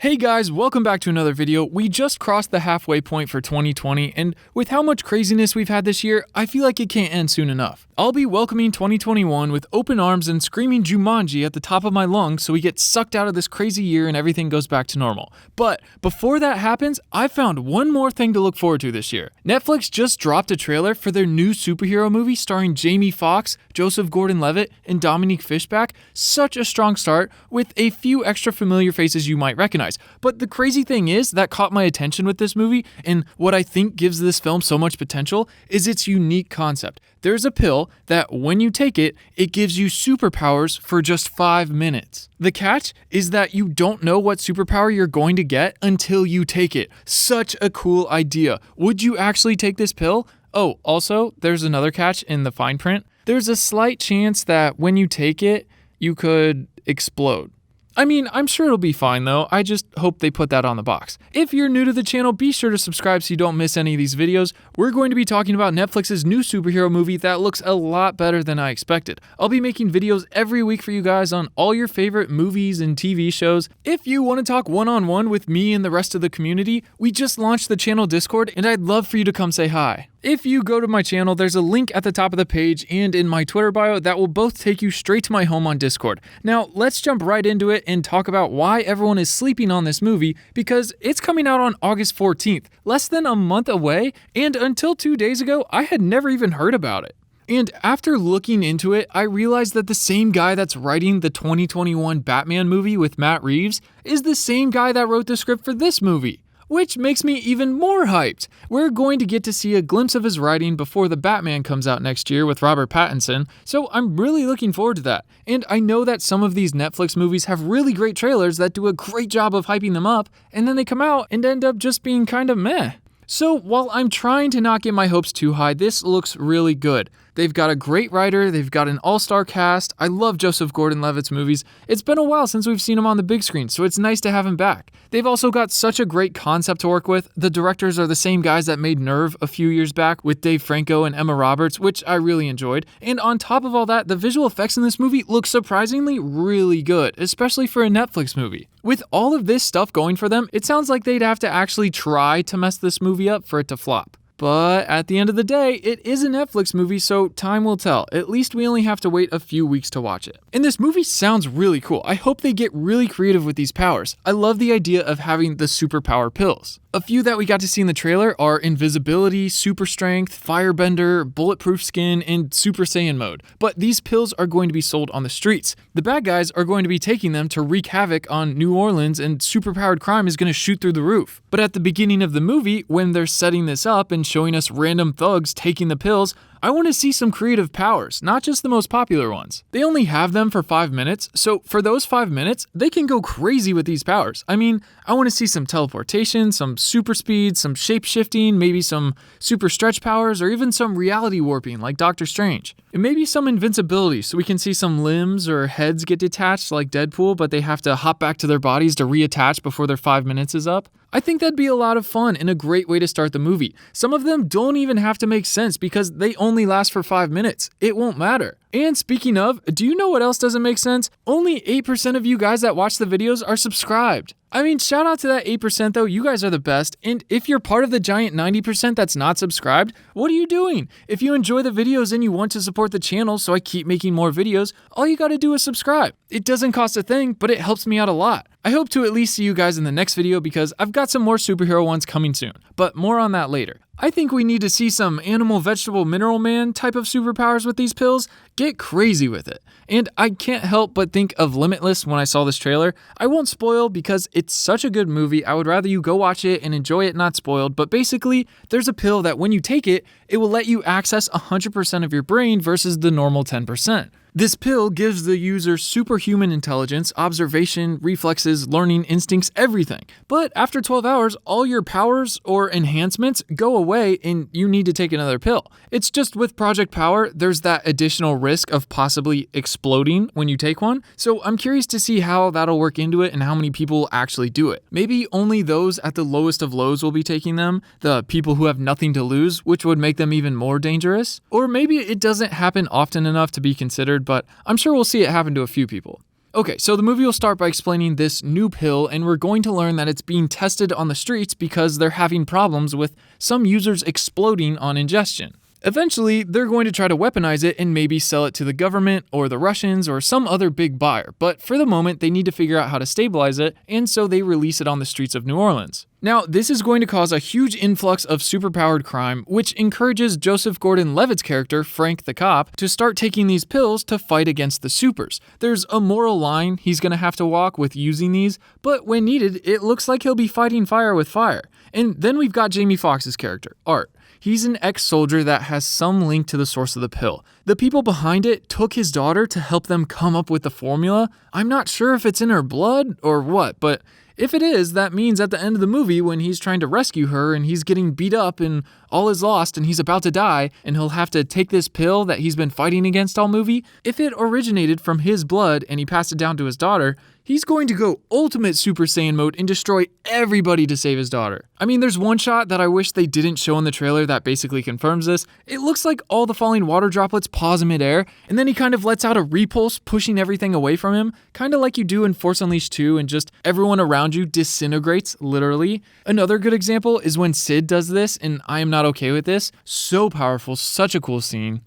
Hey guys, welcome back to another video. We just crossed the halfway point for 2020, and with how much craziness we've had this year, I feel like it can't end soon enough. I'll be welcoming 2021 with open arms and screaming Jumanji at the top of my lungs so we get sucked out of this crazy year and everything goes back to normal. But before that happens, I found one more thing to look forward to this year. Netflix just dropped a trailer for their new superhero movie starring Jamie Foxx, Joseph Gordon-Levitt, and Dominique Fishback. Such a strong start with a few extra familiar faces you might recognize. But the crazy thing is that caught my attention with this movie, and what I think gives this film so much potential is its unique concept. There's a pill that when you take it, it gives you superpowers for just 5 minutes. The catch is that you don't know what superpower you're going to get until you take it. Such a cool idea. Would you actually take this pill? Oh, also, there's another catch in the fine print. There's a slight chance that when you take it, you could explode. I mean, I'm sure it'll be fine though, I just hope they put that on the box. If you're new to the channel, be sure to subscribe so you don't miss any of these videos. We're going to be talking about Netflix's new superhero movie that looks a lot better than I expected. I'll be making videos every week for you guys on all your favorite movies and TV shows. If you want to talk one-on-one with me and the rest of the community, we just launched the channel Discord and I'd love for you to come say hi. If you go to my channel, there's a link at the top of the page and in my Twitter bio that will both take you straight to my home on Discord. Now, let's jump right into it and talk about why everyone is sleeping on this movie, because it's coming out on August 14th, less than a month away, and until 2 days ago, I had never even heard about it. And after looking into it, I realized that the same guy that's writing the 2021 Batman movie with Matt Reeves is the same guy that wrote the script for this movie, which makes me even more hyped. We're going to get to see a glimpse of his writing before the Batman comes out next year with Robert Pattinson, so I'm really looking forward to that. And I know that some of these Netflix movies have really great trailers that do a great job of hyping them up, and then they come out and end up just being kind of meh. So while I'm trying to not get my hopes too high, this looks really good. They've got a great writer, they've got an all-star cast. I love Joseph Gordon-Levitt's movies. It's been a while since we've seen him on the big screen, so it's nice to have him back. They've also got such a great concept to work with. The directors are the same guys that made Nerve a few years back with Dave Franco and Emma Roberts, which I really enjoyed. And on top of all that, the visual effects in this movie look surprisingly really good, especially for a Netflix movie. With all of this stuff going for them, it sounds like they'd have to actually try to mess this movie up for it to flop. But at the end of the day, it is a Netflix movie, so time will tell. At least we only have to wait a few weeks to watch it. And this movie sounds really cool. I hope they get really creative with these powers. I love the idea of having the superpower pills. A few that we got to see in the trailer are invisibility, super strength, firebender, bulletproof skin, and Super Saiyan mode. But these pills are going to be sold on the streets. The bad guys are going to be taking them to wreak havoc on New Orleans, and superpowered crime is going to shoot through the roof. But at the beginning of the movie, when they're setting this up and showing us random thugs taking the pills, I want to see some creative powers, not just the most popular ones. They only have them for 5 minutes, so for those 5 minutes, they can go crazy with these powers. I mean, I want to see some teleportation, some super speed, some shape-shifting, maybe some super stretch powers, or even some reality warping like Doctor Strange. And maybe some invincibility, so we can see some limbs or heads get detached like Deadpool, but they have to hop back to their bodies to reattach before their 5 minutes is up. I think that'd be a lot of fun and a great way to start the movie. Some of them don't even have to make sense because they only last for 5 minutes. It won't matter. And speaking of, do you know what else doesn't make sense? Only 8% of you guys that watch the videos are subscribed. I mean, shout out to that 8% though, you guys are the best. And if you're part of the giant 90% that's not subscribed, what are you doing? If you enjoy the videos and you want to support the channel so I keep making more videos, all you gotta do is subscribe. It doesn't cost a thing, but it helps me out a lot. I hope to at least see you guys in the next video because I've got some more superhero ones coming soon, but more on that later. I think we need to see some animal, vegetable, mineral man type of superpowers with these pills. Get crazy with it. And I can't help but think of Limitless when I saw this trailer. I won't spoil because it's such a good movie. I would rather you go watch it and enjoy it not spoiled. But basically, there's a pill that when you take it, it will let you access 100% of your brain versus the normal 10%. This pill gives the user superhuman intelligence, observation, reflexes, learning, instincts, everything. But after 12 hours, all your powers or enhancements go away and you need to take another pill. It's just with Project Power, there's that additional risk of possibly exploding when you take one. So I'm curious to see how that'll work into it and how many people will actually do it. Maybe only those at the lowest of lows will be taking them, the people who have nothing to lose, which would make them even more dangerous. Or maybe it doesn't happen often enough to be considered, but I'm sure we'll see it happen to a few people. Okay, so the movie will start by explaining this new pill, and we're going to learn that it's being tested on the streets because they're having problems with some users exploding on ingestion. Eventually, they're going to try to weaponize it and maybe sell it to the government or the Russians or some other big buyer, but for the moment, they need to figure out how to stabilize it, and so they release it on the streets of New Orleans. Now, this is going to cause a huge influx of superpowered crime, which encourages Joseph Gordon-Levitt's character, Frank the cop, to start taking these pills to fight against the supers. There's a moral line he's going to have to walk with using these, but when needed, it looks like he'll be fighting fire with fire. And then we've got Jamie Foxx's character, Art. He's an ex-soldier that has some link to the source of the pill. The people behind it took his daughter to help them come up with the formula. I'm not sure if it's in her blood or what, but if it is, that means at the end of the movie when he's trying to rescue her and he's getting beat up and all is lost and he's about to die and he'll have to take this pill that he's been fighting against all movie, if it originated from his blood and he passed it down to his daughter, he's going to go ultimate Super Saiyan mode and destroy everybody to save his daughter. I mean, there's one shot that I wish they didn't show in the trailer that basically confirms this. It looks like all the falling water droplets pause in midair, and then he kind of lets out a repulse, pushing everything away from him, kind of like you do in Force Unleashed 2, and just everyone around you disintegrates, literally. Another good example is when Sid does this, and I am not okay with this. So powerful, such a cool scene.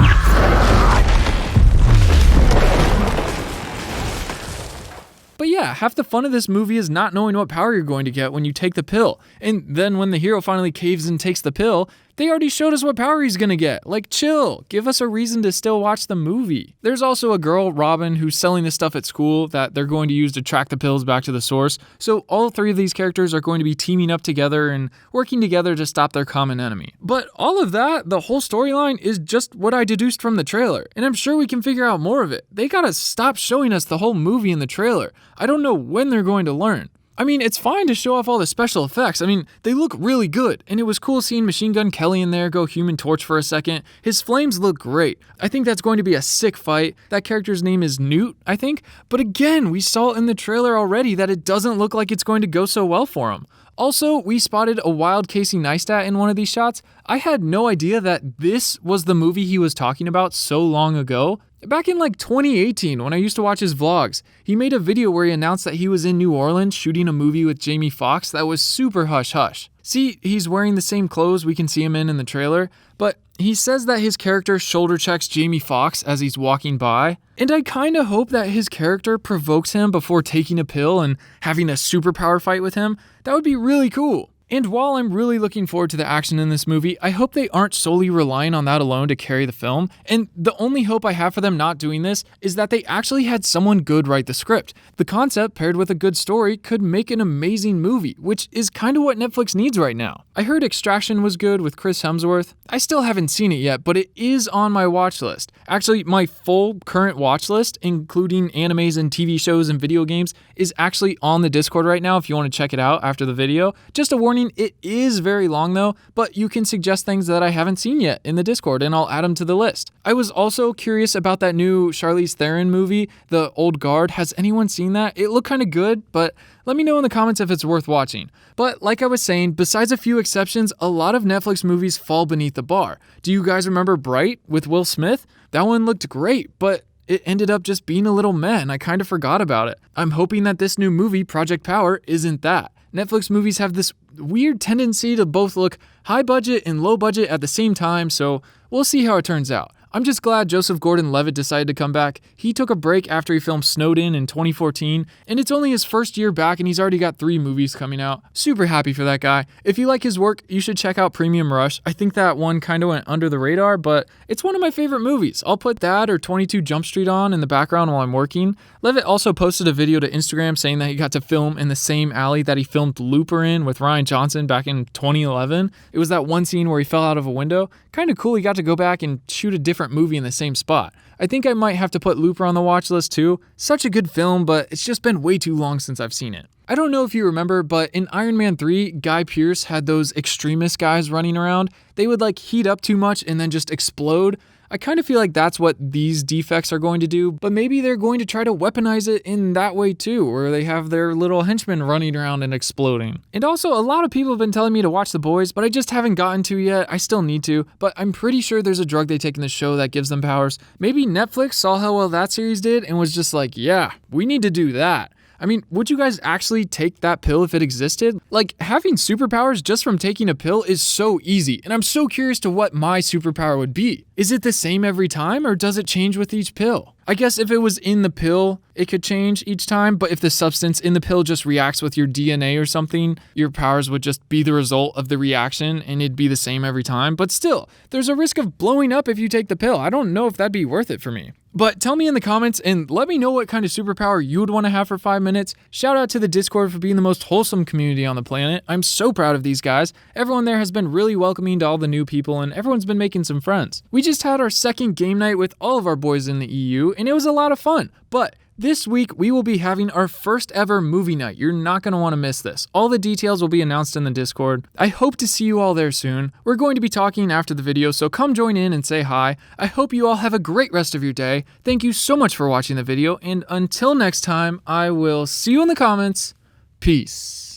But yeah, half the fun of this movie is not knowing what power you're going to get when you take the pill. And then when the hero finally caves and takes the pill, they already showed us what power he's gonna get. Like, chill. Give us a reason to still watch the movie. There's also a girl, Robin, who's selling this stuff at school that they're going to use to track the pills back to the source. So all three of these characters are going to be teaming up together and working together to stop their common enemy. But all of that, the whole storyline, is just what I deduced from the trailer. And I'm sure we can figure out more of it. They gotta stop showing us the whole movie in the trailer. I don't know when they're going to learn. I mean, it's fine to show off all the special effects. I mean, they look really good, and it was cool seeing Machine Gun Kelly in there go Human Torch for a second. His flames look great. I think that's going to be a sick fight. That character's name is Newt, I think. But again, we saw in the trailer already that it doesn't look like it's going to go so well for him. Also, we spotted a wild Casey Neistat in one of these shots. I had no idea that this was the movie he was talking about so long ago. Back in like 2018, when I used to watch his vlogs, he made a video where he announced that he was in New Orleans shooting a movie with Jamie Foxx that was super hush-hush. See, he's wearing the same clothes we can see him in the trailer, but he says that his character shoulder checks Jamie Foxx as he's walking by, and I kinda hope that his character provokes him before taking a pill and having a superpower fight with him. That would be really cool. And while I'm really looking forward to the action in this movie, I hope they aren't solely relying on that alone to carry the film. And the only hope I have for them not doing this is that they actually had someone good write the script. The concept paired with a good story could make an amazing movie, which is kind of what Netflix needs right now. I heard Extraction was good with Chris Hemsworth. I still haven't seen it yet, but it is on my watch list. Actually, my full current watch list, including animes and TV shows and video games, is actually on the Discord right now if you want to check it out after the video. Just a warning, it is very long though, but you can suggest things that I haven't seen yet in the Discord and I'll add them to the list. I was also curious about that new Charlize Theron movie, The Old Guard. Has anyone seen that? It looked kind of good, but let me know in the comments if it's worth watching. But like I was saying, besides a few exceptions, a lot of Netflix movies fall beneath the bar. Do you guys remember Bright with Will Smith? That one looked great, but it ended up just being a little meh and I kind of forgot about it. I'm hoping that this new movie, Project Power, isn't that. Netflix movies have this weird tendency to both look high budget and low budget at the same time, so we'll see how it turns out. I'm just glad Joseph Gordon-Levitt decided to come back. He took a break after he filmed Snowden in 2014, and it's only his first year back and he's already got 3 movies coming out. Super happy for that guy. If you like his work, you should check out Premium Rush. I think that one kind of went under the radar, but it's one of my favorite movies. I'll put that or 22 Jump Street on in the background while I'm working. Levitt also posted a video to Instagram saying that he got to film in the same alley that he filmed Looper in with Rian Johnson back in 2011. It was that one scene where he fell out of a window. Kind of cool he got to go back and shoot a different movie in the same spot. I think I might have to put Looper on the watch list too. Such a good film, but it's just been way too long since I've seen it. I don't know if you remember, but in Iron Man 3, Guy Pearce had those extremist guys running around. They would like heat up too much and then just explode. I kind of feel like that's what these defects are going to do, but maybe they're going to try to weaponize it in that way too, where they have their little henchmen running around and exploding. And also, a lot of people have been telling me to watch The Boys, but I just haven't gotten to yet. I still need to, but I'm pretty sure there's a drug they take in the show that gives them powers. Maybe Netflix saw how well that series did and was just like, yeah, we need to do that. I mean, would you guys actually take that pill if it existed? Like, having superpowers just from taking a pill is so easy, and I'm so curious to what my superpower would be. Is it the same every time, or does it change with each pill? I guess if it was in the pill, it could change each time, but if the substance in the pill just reacts with your DNA or something, your powers would just be the result of the reaction and it'd be the same every time. But still, there's a risk of blowing up if you take the pill. I don't know if that'd be worth it for me. But tell me in the comments and let me know what kind of superpower you would want to have for 5 minutes. Shout out to the Discord for being the most wholesome community on the planet. I'm so proud of these guys. Everyone there has been really welcoming to all the new people and everyone's been making some friends. We just had our second game night with all of our boys in the EU and it was a lot of fun. But this week, we will be having our first ever movie night. You're not going to want to miss this. All the details will be announced in the Discord. I hope to see you all there soon. We're going to be talking after the video, so come join in and say hi. I hope you all have a great rest of your day. Thank you so much for watching the video, and until next time, I will see you in the comments. Peace.